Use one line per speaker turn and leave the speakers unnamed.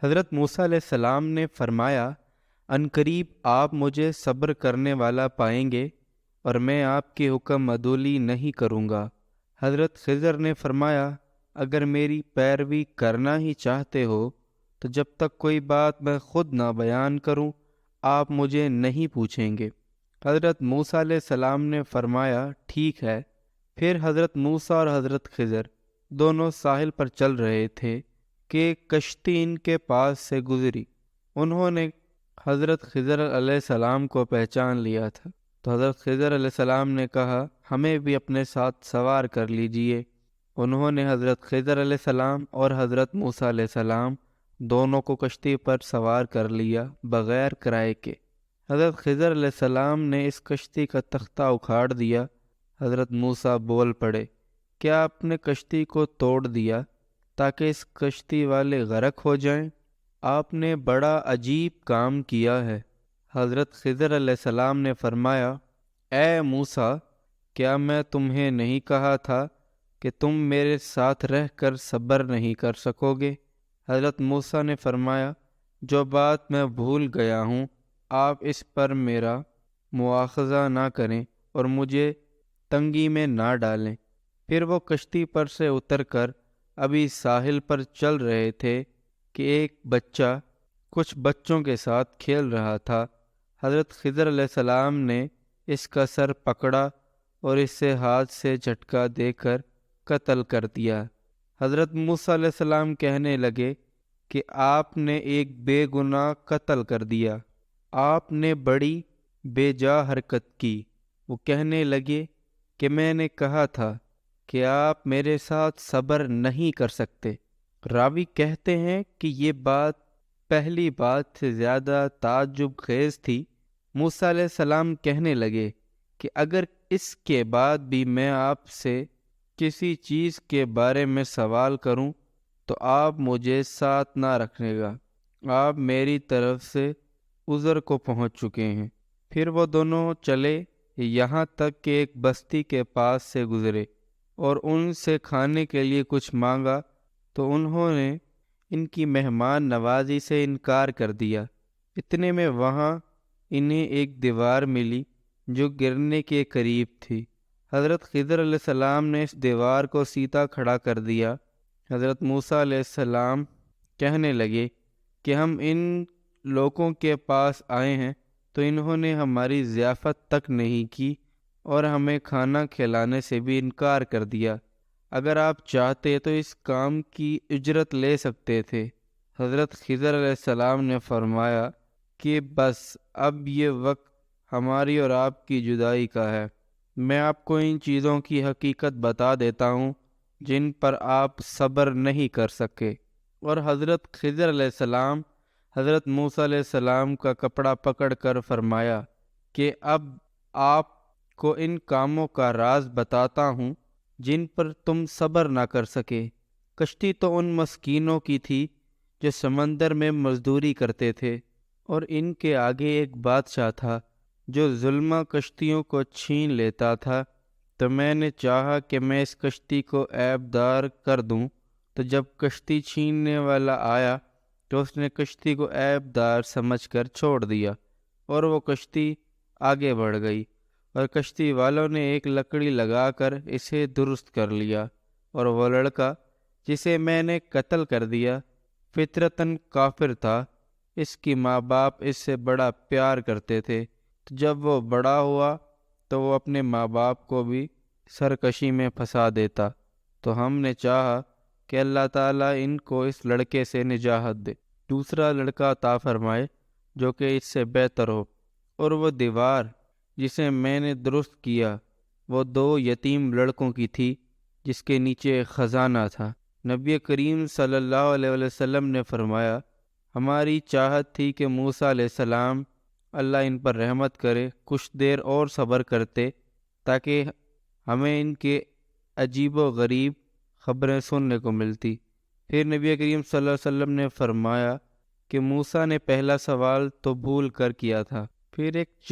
حضرت موسیٰ علیہ السلام نے فرمایا، عنقریب آپ مجھے صبر کرنے والا پائیں گے اور میں آپ کے حکم عدولی نہیں کروں گا۔ حضرت خضر نے فرمایا، اگر میری پیروی کرنا ہی چاہتے ہو تو جب تک کوئی بات میں خود نہ بیان کروں آپ مجھے نہیں پوچھیں گے۔ حضرت موسیٰ علیہ السلام نے فرمایا، ٹھیک ہے۔ پھر حضرت موسیٰ اور حضرت خضر دونوں ساحل پر چل رہے تھے کہ کشتی ان کے پاس سے گزری۔ انہوں نے حضرت خضر علیہ السلام کو پہچان لیا تھا، تو حضرت خضر علیہ السلام نے کہا، ہمیں بھی اپنے ساتھ سوار کر لیجئے۔ انہوں نے حضرت خضر علیہ السلام اور حضرت موسیٰ علیہ السلام دونوں کو کشتی پر سوار کر لیا بغیر کرائے کے۔ حضرت خضر علیہ السلام نے اس کشتی کا تختہ اکھاڑ دیا۔ حضرت موسیٰ بول پڑے، کیا آپ نے کشتی کو توڑ دیا تاکہ اس کشتی والے غرق ہو جائیں؟ آپ نے بڑا عجیب کام کیا ہے۔ حضرت خضر علیہ السلام نے فرمایا، اے موسیٰ، کیا میں تمہیں نہیں کہا تھا کہ تم میرے ساتھ رہ کر صبر نہیں کر سکو گے؟ حضرت موسیٰ نے فرمایا، جو بات میں بھول گیا ہوں آپ اس پر میرا مواخذہ نہ کریں اور مجھے تنگی میں نہ ڈالیں۔ پھر وہ کشتی پر سے اتر کر ابھی ساحل پر چل رہے تھے کہ ایک بچہ کچھ بچوں کے ساتھ کھیل رہا تھا۔ حضرت خضر علیہ السلام نے اس کا سر پکڑا اور اس سے ہاتھ سے جھٹکا دے کر قتل کر دیا۔ حضرت موسیٰ علیہ السلام کہنے لگے کہ آپ نے ایک بے گناہ قتل کر دیا، آپ نے بڑی بے جا حرکت کی۔ وہ کہنے لگے کہ میں نے کہا تھا کہ آپ میرے ساتھ صبر نہیں کر سکتے۔ راوی کہتے ہیں کہ یہ بات پہلی بات سے زیادہ تعجب خیز تھی۔ موسیٰ علیہ السلام کہنے لگے کہ اگر اس کے بعد بھی میں آپ سے کسی چیز کے بارے میں سوال کروں تو آپ مجھے ساتھ نہ رکھنے گا، آپ میری طرف سے عذر کو پہنچ چکے ہیں۔ پھر وہ دونوں چلے یہاں تک کہ ایک بستی کے پاس سے گزرے اور ان سے کھانے کے لیے کچھ مانگا تو انہوں نے ان کی مہمان نوازی سے انکار کر دیا۔ اتنے میں وہاں انہیں ایک دیوار ملی جو گرنے کے قریب تھی۔ حضرت خضر علیہ السلام نے اس دیوار کو سیدھا کھڑا کر دیا۔ حضرت موسیٰ علیہ السلام کہنے لگے کہ ہم ان لوگوں کے پاس آئے ہیں تو انہوں نے ہماری ضیافت تک نہیں کی اور ہمیں کھانا کھلانے سے بھی انکار کر دیا۔ اگر آپ چاہتے تو اس کام کی اجرت لے سکتے تھے۔ حضرت خضر علیہ السلام نے فرمایا کہ بس اب یہ وقت ہماری اور آپ کی جدائی کا ہے۔ میں آپ کو ان چیزوں کی حقیقت بتا دیتا ہوں جن پر آپ صبر نہیں کر سکے۔ اور حضرت خضر علیہ السلام حضرت موسیٰ علیہ السلام کا کپڑا پکڑ کر فرمایا کہ اب آپ کو ان کاموں کا راز بتاتا ہوں جن پر تم صبر نہ کر سکے۔ کشتی تو ان مسکینوں کی تھی جو سمندر میں مزدوری کرتے تھے، اور ان کے آگے ایک بادشاہ تھا جو ظلمہ کشتیوں کو چھین لیتا تھا۔ تو میں نے چاہا کہ میں اس کشتی کو عیب دار کر دوں، تو جب کشتی چھیننے والا آیا تو اس نے کشتی کو عیب دار سمجھ کر چھوڑ دیا اور وہ کشتی آگے بڑھ گئی، اور کشتی والوں نے ایک لکڑی لگا کر اسے درست کر لیا، اور وہ لڑکا جسے میں نے قتل کر دیا فطرتاً کافر تھا۔ اس کی ماں باپ اس سے بڑا پیار کرتے تھے، تو جب وہ بڑا ہوا تو وہ اپنے ماں باپ کو بھی سرکشی میں پھنسا دیتا۔ تو ہم نے چاہا کہ اللہ تعالیٰ ان کو اس لڑکے سے نجات دے، دوسرا لڑکا عطا فرمائے جو کہ اس سے بہتر ہو۔ اور وہ دیوار جسے میں نے درست کیا وہ 2 یتیم لڑکوں کی تھی جس کے نیچے ایک خزانہ تھا۔ نبی کریم صلی اللہ علیہ وسلم نے فرمایا، ہماری چاہت تھی کہ موسیٰ علیہ السلام اللہ ان پر رحمت کرے کچھ دیر اور صبر کرتے تاکہ ہمیں ان کے عجیب و غریب خبریں سننے کو ملتی۔ پھر نبی کریم صلی اللہ علیہ وسلم نے فرمایا کہ موسیٰ نے پہلا سوال تو بھول کر کیا تھا۔ پھر ایک